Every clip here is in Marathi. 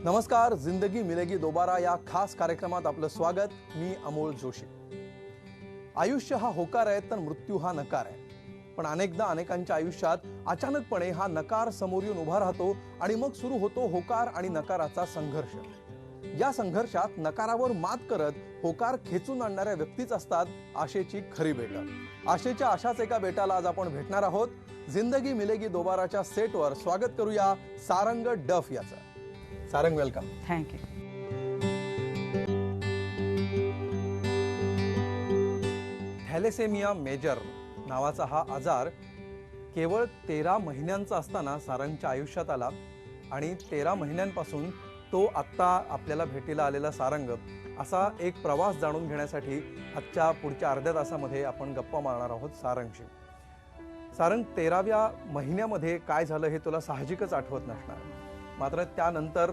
नमस्कार, जिंदगी मिलेगी दोबारा या खास कार्यक्रमात आपलं स्वागत. मी अमोल जोशी. आयुष्य हा होकार आहे तर मृत्यू हा नकार आहे. पण अनेकदा अनेकांच्या आयुष्यात अचानकपणे हा नकार समोर येऊन उभा राहतो आणि मग सुरू होतो होकार आणि नकाराचा संघर्ष. या संघर्षात नकारावर मात करत होकार खेचून आणणाऱ्या व्यक्तीच असतात आशेची खरी बेट. आशेच्या अशाच एका बेटाला आज आपण भेटणार आहोत. जिंदगी मिलेगी दोबाराच्या सेटवर स्वागत करूया सारंग डफ याचं. Sarang, welcome. Thank you. Thalassemia major नावाचा हा आजार केवळ 13 महिन्यांचा असताना सारंगच्या आयुष्यात आला आणि 13 महिन्यांपासून तो आत्ता आपल्याला भेटीला आलेला सारंग असा एक प्रवास जाणून घेण्यासाठी आजच्या पुढच्या अर्ध्या तासामध्ये आपण गप्पा मारणार आहोत सारंगशी. सारंग, 13व्या महिन्यामध्ये काय झालं हे तुला साहजिकच आठवत नसणार. मात्र त्यानंतर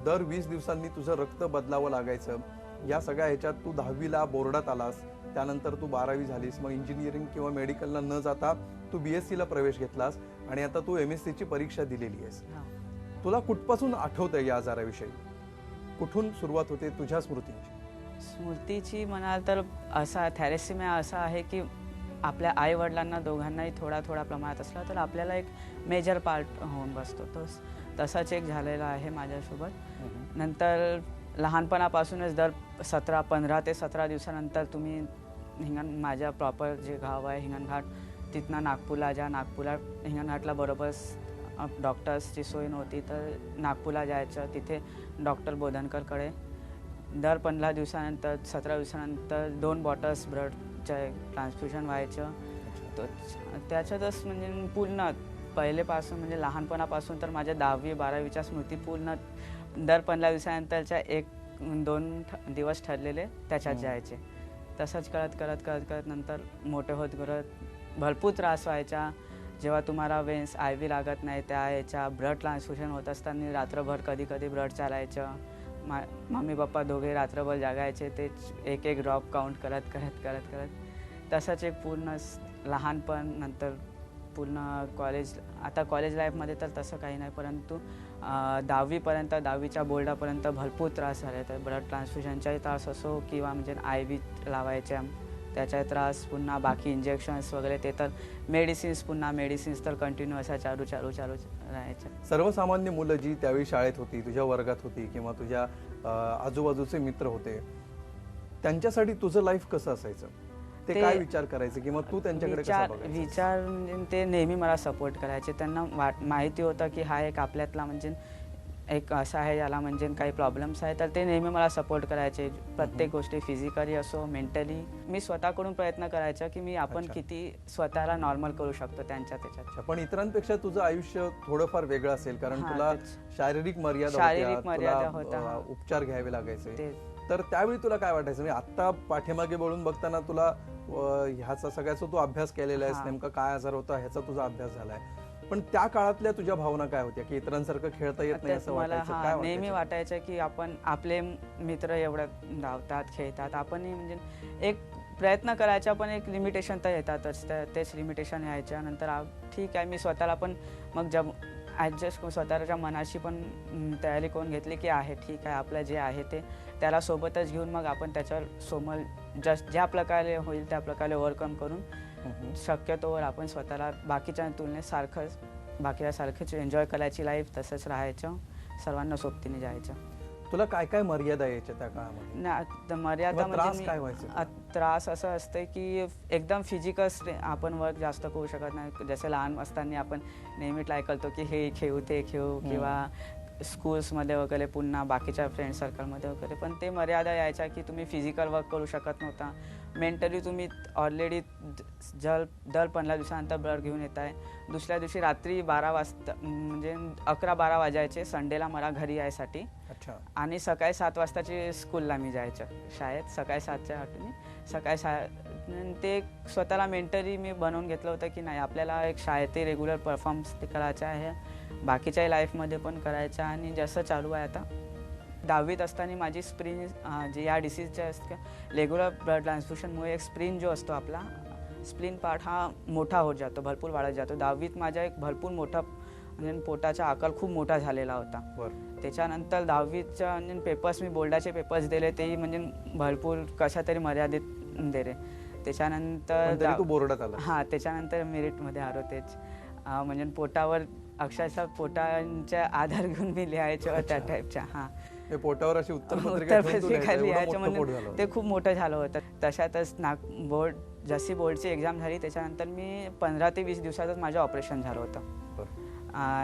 दर 20 दिवसांनी तुझं रक्त बदलावं लागायचं. या सगळ्या ह्याच्यात तू 10वीला बोर्डात आलास, त्यानंतर तू 12वी झालीस, मग इंजिनिअरिंग किंवा मेडिकलला न जाता तू BSc ला घेतलास आणि आता तू MSc ची परीक्षा दिलेली आहेस. तुला कुठपासून आठवतंय या आजाराविषयी? कुठून सुरुवात होते तुझ्या स्मृतीची म्हणाल तर असा थॅलेसेमिया असा आहे की आपल्या आई वडिलांना दोघांनाही थोडा प्रमाणात असला तर आपल्याला एक मेजर पार्ट होऊन बसतो. तसाच एक झालेला आहे माझ्यासोबत. नंतर लहानपणापासूनच दर 15 ते 17 दिवसानंतर तुम्ही माझ्या प्रॉपर जे गाव आहे हिंगणघाट, तिथनं नागपूरला हिंगणघाटला बरोबर डॉक्टर्सची सोय नव्हती तर नागपूरला जायचं. तिथे डॉक्टर बोधनकरकडे दर 15 दिवसानंतर 17 दिवसानंतर 2 बॉटल्स ब्लडच्या ट्रान्सफ्युजन व्हायचं. त्याच्यातच म्हणजे पूर्ण पहिलेपासून म्हणजे लहानपणापासून तर माझ्या 10वी 12वीच्या स्मृती पूर्ण दर 15 दिवसानंतरच्या 1-2 दिवस ठरलेले त्याच्यात जायचे. तसंच करत नंतर मोठे होत करत भरपूर त्रास व्हायचा. जेव्हा तुम्हाला वेन्स IV लागत नाही त्या याच्या ब्लड ट्रान्सफ्युजन होत असताना रात्रभर कधी ब्लड चालायचं. मम्मी पप्पा दोघे रात्रभर जागायचे ते एक ड्रॉप काउंट करत तसंच एक पूर्ण लहानपण. नंतर पूर्ण कॉलेज, आता कॉलेज लाईफमध्ये तर तसं काही नाही, परंतु 10वीपर्यंत 10वीच्या बोर्डापर्यंत भरपूर त्रास झाले. तर ब्लड ट्रान्सफ्युजनचाही त्रास असो किंवा म्हणजे IV लावायच्या त्याचा त्रास, पुन्हा बाकी इंजेक्शन्स वगैरे, ते तर मेडिसिन्स तर कंटिन्यू असा चालू राहायच्या. सर्वसामान्य मुलं जी त्यावेळी शाळेत होती, तुझ्या वर्गात होती किंवा तुझ्या आजूबाजूचे मित्र होते, त्यांच्यासाठी तुझं लाईफ कसं असायचं? ते काय विचार करायचे किंवा तू त्यांच्याकडे कसं बघायचं? विचार म्हणजे ते नेहमी मला सपोर्ट करायचे. त्यांना माहिती होतं की हा एक आपल्यातला म्हणजे एक असा आहे याला म्हणजे काही प्रॉब्लेम्स आहे, तर ते नेहमी मला सपोर्ट करायचे. प्रत्येक गोष्टी फिजिकली असो मेंटली मी स्वतःकडून प्रयत्न करायचा की आपण किती स्वतःला नॉर्मल करू शकतो त्यांच्या त्याच्यात. पण इतरांपेक्षा तुझं आयुष्य थोडंफार वेगळं असेल, कारण तुला शारीरिक मर्यादा होत्या, उपचार घ्यावे लागायचे. तर त्यावेळी तुला काय वाटायचं? म्हणजे आता पाठीमागे वळून बघताना तुला ह्याचा सगळ्याचा तू अभ्यास केलेला आहेस, नेमका काय आजार होता ह्याचा तुझा अभ्यास झालाय, पण त्या काळातल्या तुझ्या भावना काय होत्या की इतरांसारखं खेळता येत नाही असं वाटायचं? काय नेहमी वाटायचं की आपले मित्र एवढं धावतात खेळतात, आपण म्हणजे एक प्रयत्न करायचा, पण एक लिमिटेशन तर येतातच. तेच लिमिटेशन यायच्या नंतर ठीक आहे मी स्वतःला पण मग जब ॲडजस्ट स्वतःच्या मनाशी पण तयारी करून घेतली की आहे ठीक आहे, आपलं जे आहे ते त्याला सोबतच घेऊन मग आपण त्याच्यावर ज्या प्रकारे होईल त्या प्रकारे ओव्हरकम करून शक्यतोवर आपण स्वतःला बाकीच्या तुलनेत बाकीच्यासारखंच एन्जॉय करायची लाईफ, तसंच राहायचं, सर्वांना सोबतीने जायचं. तुला काय काय मर्यादा यायच्या त्या काळामध्ये? मर्यादा म्हणजे त्रास असं असतं की एकदम फिजिकल आपण वर्क जास्त करू शकत नाही. जसे लहान असताना आपण नेहमी ट्राय करतो की हे खेळू ते खेळू किंवा स्कूल्समध्ये वगैरे पुन्हा बाकीच्या फ्रेंड सर्कलमध्ये वगैरे, पण ते मर्यादा यायच्या की तुम्ही फिजिकल वर्क करू शकत नव्हता. मेंटली तुम्ही ऑलरेडी दर 15 दिवसानंतर ब्लड घेऊन येत आहे. दुसऱ्या दिवशी रात्री 12 वाजता म्हणजे 11-12 वाजायचे संडेला मला घरी यायसाठी. आणि सकाळी 7 वाजताची स्कूलला मी जायचं शाळेत. सकाळी 7च्या ते स्वतःला मेंटली मी बनवून घेतलं होतं की नाही आपल्याला एक शाळेतही रेग्युलर परफॉर्मन्स करायचा आहे, बाकीच्याही लाईफमध्ये पण करायचं. आणि जसं चालू आहे आता 10वीत असताना माझी स्प्रीन जी या डिसीजच्या असते रेग्युलर ब्लड ट्रान्सफ्युशनमुळे एक स्प्रीन जो असतो आपला स्प्लीन पार्ट हा मोठा होत जातो, भरपूर वाढत जातो. 10वीत माझा एक भरपूर मोठा म्हणजे पोटाचा आकार खूप मोठा झालेला होता. त्याच्यानंतर 10वीच्या म्हणजे पेपर्स मी बोर्डाचे पेपर्स दिले तेही म्हणजे भरपूर कशा तरी मर्यादित दिले. त्याच्यानंतर पण तरी तू बोर्डात आला. हां, त्याच्यानंतर मेरिटमध्ये आलो तेच. म्हणजे पोटावर अक्षरशः पोटांच्या आधार घेऊन मी लिहायचो त्या टाईपच्या. हां, हे पोटावर अशी उत्तरपत्रिका लिहायचं म्हणजे ते खूप मोठं झालं होतं. तशातच बोर्ड जशी बोर्डची एक्झाम झाली त्याच्यानंतर मी 15 ते 20 दिवसातच माझं ऑपरेशन झालं होतं.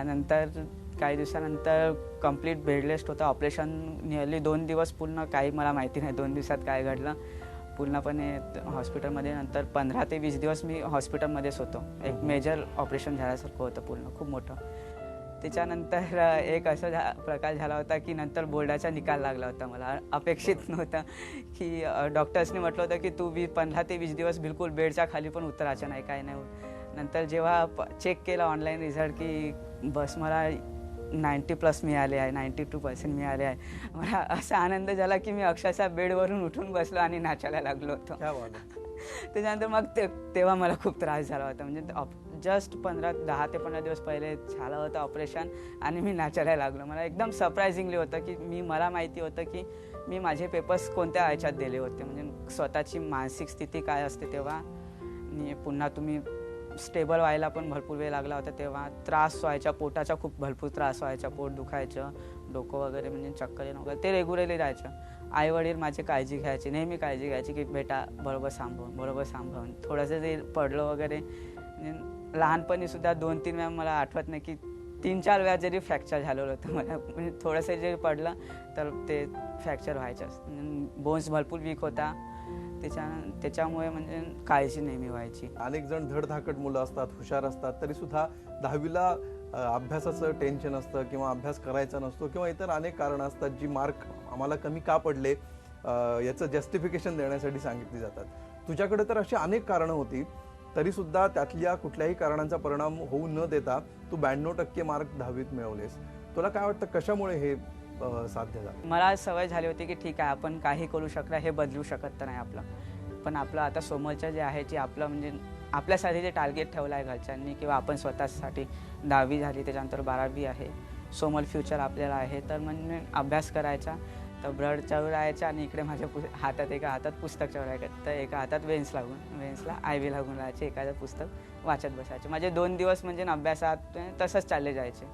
नंतर काही दिवसानंतर कंप्लीट बेड रेस्ट होतं. ऑपरेशन नियरली 2 दिवस पूर्ण काही मला माहिती नाही 2 दिवसात काय घडलं पूर्णपणे हॉस्पिटलमध्ये. नंतर 15 ते 20 दिवस मी हॉस्पिटलमध्येच होतो. एक मेजर ऑपरेशन झाल्यासारखं होतं पूर्ण, खूप मोठं. त्याच्यानंतर एक असा प्रकार झाला होता की नंतर बोर्डाचा निकाल लागला होता. मला अपेक्षित नव्हतं की डॉक्टर्सने म्हटलं होतं की तू 15 ते 20 दिवस बिलकुल बेडच्या खाली पण उतरायचं नाही, काय नाही. नंतर जेव्हा चेक केलं ऑनलाईन रिझल्ट की बस मला 90+ मिळाले आहे, 92% मिळाले आहे. मला असा आनंद झाला की मी अक्षरशः बेडवरून उठून बसलो आणि नाचायला लागलो होतो. त्याच्यानंतर मग तेव्हा मला खूप त्रास झाला होता. म्हणजे जस्ट 10 ते 15 दिवस पहिले झालं होतं ऑपरेशन आणि मी नाचायला लागलो. मला एकदम सरप्रायझिंगली होतं की मला माहिती होतं की मी माझे पेपर्स कोणत्या ह्याच्यात दिले होते. म्हणजे स्वतःची मानसिक स्थिती काय असते तेव्हा, आणि पुन्हा तुम्ही स्टेबल व्हायला पण भरपूर वेळ लागला होता. तेव्हा त्रास व्हायचा, पोटाचा खूप भरपूर त्रास व्हायचा, पोट दुखायचं, डोकं वगैरे म्हणजे चक्कर येणं वगैरे ते रेग्युलरली राहायचं. आई वडील माझी काळजी घ्यायची, नेहमी काळजी घ्यायची की बेटा बरोबर सांभाळून. थोडंसं जे पडलं वगैरे म्हणजे लहानपणीसुद्धा 2-3 वेळा मला आठवत नाही की 3-4 वेळा जरी फ्रॅक्चर झालेलं होतं मला. म्हणजे थोडंसं जरी पडलं तर ते फ्रॅक्चर व्हायचं. बोन्स भरपूर वीक होता. त्याच्यामुळे म्हणजे काळजी नेहमी व्हायची. अनेक जण धडधाकट मुलं असतात, हुशार असतात, तरी सुद्धा 10वीला अभ्यासाचं टेन्शन असतं किंवा अभ्यास करायचा नसतो किंवा इतर अनेक कारणं असतात जी मार्क आम्हाला कमी का पडले याचं जस्टिफिकेशन देण्यासाठी सांगितली जातात. तुझ्याकडे तर अशी अनेक कारणं होती, तरी सुद्धा त्यातल्या कुठल्याही कारणांचा परिणाम होऊ न देता तू 92% मार्क 10वीत मिळवलेस. तुला काय वाटतं कशामुळे हे साध्य झालं? मला सवय झाली होती की ठीक आहे आपण काही करू शकला, हे बदलू शकत तर नाही आपलं, पण आपलं आता समोरचं जे आहे जे आपलं म्हणजे आपल्यासाठी जे टार्गेट ठेवलं आहे घरच्यांनी किंवा आपण स्वतःसाठी 10वी झाली त्याच्यानंतर 12वी आहे, समोर फ्युचर आपल्याला आहे, तर म्हणजे अभ्यास करायचा. तर ब्रड चढ राहायचा आणि इकडे माझ्या हातात एका हातात पुस्तक चढवायचं, तर एका हातात वेन्सला IV लागून राहायचे, एखादं पुस्तक वाचत बसायचे. माझे 2 दिवस म्हणजे अभ्यासात तसंच चालले जायचे.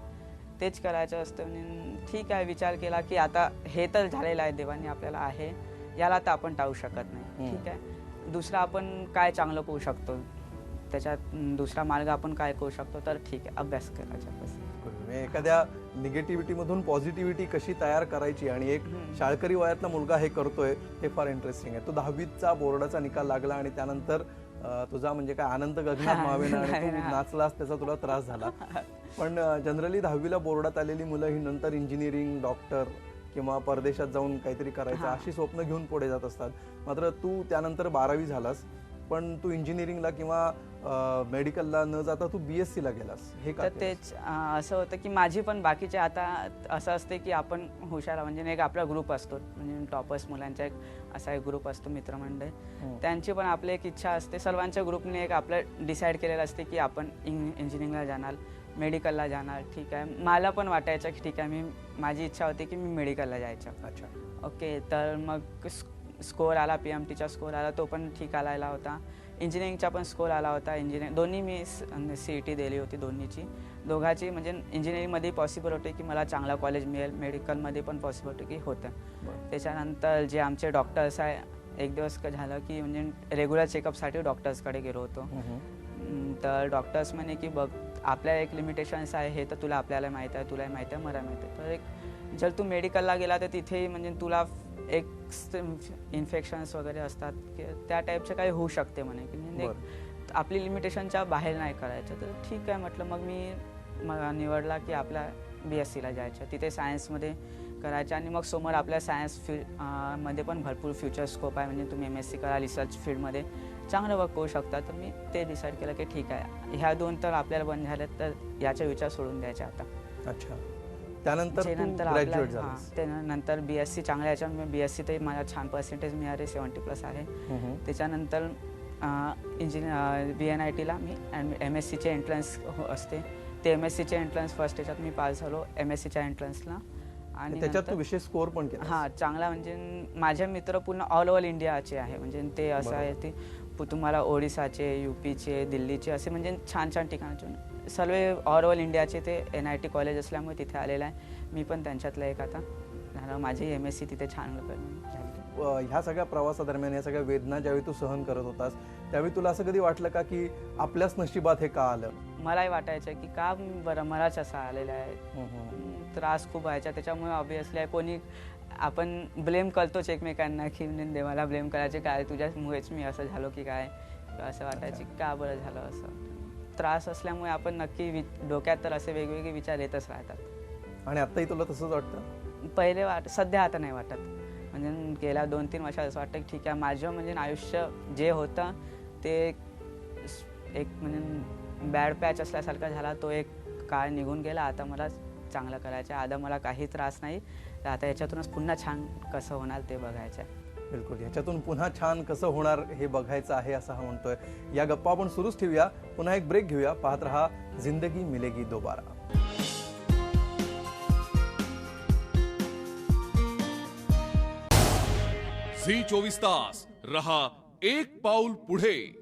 तेच करायचं असतं. म्हणजे ठीक आहे, विचार केला की आता हे तर झालेलं आहे, देवाने आपल्याला आहे, याला तर आपण टाळू शकत नाही. ठीक आहे, दुसरा आपण काय चांगलं करू शकतो, त्याच्यात दुसरा मार्ग आपण काय करू शकतो, तर ठीक आहे अभ्यास करायचा बस. एखाद्या निगेटिव्हिटी मधून पॉझिटिव्हिटी कशी तयार करायची आणि एक शाळकरी वयातला मुलगा हे करतोय हे फार इंटरेस्टिंग आहे. तो 10वीचा बोर्डाचा निकाल लागला आणि त्यानंतर तुझा म्हणजे काय आनंद गगनात मावेना आणि तू नाचलास, त्याचा तुला त्रास झाला. पण जनरली 10वीला बोर्डात आलेली मुलं ही नंतर इंजिनिअरिंग, डॉक्टर किंवा परदेशात जाऊन काहीतरी करायचं अशी स्वप्न घेऊन पुढे जात असतात. मात्र तू त्यानंतर 12वी झालास, पण तू इंजिनिअरिंगला किंवा मेडिकलला न जाता तू BSc ला गेलास. हे का? तेच असं होतं की माझी पण बाकीचे आता असं असते की आपण हुशार म्हणजे एक आपला ग्रुप असतो, म्हणजे टॉपर्स मुलांचा एक असा एक ग्रुप असतो मित्रमंडळ, त्यांची पण आपली एक इच्छा असते. सर्वांच्या ग्रुपने एक आपलं डिसाईड केलेलं असते की आपण इंजिनिअरिंगला जाणार, मेडिकलला जाणार. ठीक आहे, मला पण वाटायचं की ठीक आहे, माझी इच्छा होती की मी मेडिकलला जायचं. अच्छा, ओके. तर मग स्कोअर आला, PMTचा स्कोअर आला, तो पण ठीक आलेला होता. इंजिनिअरिंगचा पण स्कोअर आला होता. दोन्ही मी CET दिली होती, दोघांची म्हणजे इंजिनिअरिंगमध्ये पॉसिबल होते की मला चांगला कॉलेज मिळेल, मेडिकलमध्ये पण पॉसिबल होते की होतं. त्याच्यानंतर जे आमचे डॉक्टर्स आहे, एक दिवस झालं की म्हणजे रेग्युलर चेकअपसाठी डॉक्टर्सकडे गेलो होतो. तर डॉक्टर्स म्हणे की बघ आपल्या एक लिमिटेशन्स आहे, हे तर आपल्याला माहीत आहे, तुलाही माहीत आहे, मला माहीत आहे. तर एक जर तू मेडिकलला गेला तर तिथे म्हणजे तुला एक इन्फेक्शन्स वगैरे असतात की त्या टाईपचं काही होऊ शकते म्हणे की म्हणजे आपली लिमिटेशनच्या बाहेर नाही करायचं. तर ठीक आहे म्हटलं. मग मी निवडला की आपल्या BSc ला जायचं, तिथे सायन्समध्ये करायचं आणि मग समोर आपल्या सायन्स मध्ये पण भरपूर फ्युचर स्कोप आहे. म्हणजे तुम्ही MSc करा, रिसर्च फील्डमध्ये चांगलं वर्क करू शकता. तर मी ते डिसाईड केलं की ठीक आहे, ह्या 2 तर आपल्याला बंद झाल्यात, तर याचा विचार सोडून द्यायचा आता. अच्छा, त्यानंतर त्यानंतर BSc चांगल्या याच्यावर BSc ते मला छान पर्सेंटेज मिळाले, 70+ आहे. त्याच्यानंतर BNITला मी MScचे एंट्रन्स असते, ते MScचे एंट्रन्स फर्स्ट याच्यात मी पास झालो, MScच्या एंट्रन्सला. आणि त्याच्यात तू विशेष स्कोअर पण केला. हां, चांगला म्हणजे माझे मित्र पूर्ण ऑल ओव्हर इंडियाचे आहे. म्हणजे ते असं आहे ते तुम्हाला ओडिसाचे, यूपीचे, दिल्लीचे असे म्हणजे छान छान ठिकाणचे सर्व ऑल ओव्हर इंडियाचे ते NIT कॉलेज असल्यामुळे तिथे आलेलं आहे. मी पण त्यांच्यातलं एक आता झालं. माझी MSc तिथे छान झाली. ह्या सगळ्या प्रवासादरम्यान ह्या सगळ्या वेदना ज्यावेळी तू सहन करत होतास त्यावेळी तुला असं कधी वाटलं का की आपल्याच नशिबात हे का आलं? मलाही वाटायचं की का बरं मलाच असं आलेलं आहे. त्रास खूप व्हायचा. त्याच्यामुळे ऑब्विसली कोणी आपण ब्लेम करतोच एकमेकांना की देवाला ब्लेम करायचे, काय तुझ्यामुळेच मी असं झालो की काय, असं वाटायचं का बरं झालं असं. त्रास असल्यामुळे आपण नक्की डोक्यात तर असे वेगवेगळे विचार येतच राहतात. आणि आत्ताही तुला तसंच वाटतं? पहिले सध्या आता नाही वाटत. म्हणजे गेल्या 2-3 वर्षात असं वाटतं की ठीक आहे माझं म्हणजे आयुष्य जे होतं ते एक म्हणजे बॅड पॅच असल्यासारखा झाला. तो एक काळ निघून गेला. आता मला चांगलं करायचं आहे. आता मला काही त्रास नाही. तर आता याच्यातूनच पुन्हा छान कसं होणार ते बघायचं आहे. बिलकुल, ह्याच्यातून पुन्हा छान कसं होणार हे बघायचं आहे असं हा म्हणतोय. या गप्पा आपण सुरूच ठेवूया. पुन्हा एक ब्रेक घेऊया. पाहत रहा जिंदगी मिलेगी दोबारा. झी 24 तास रहा एक पाऊल पुढे.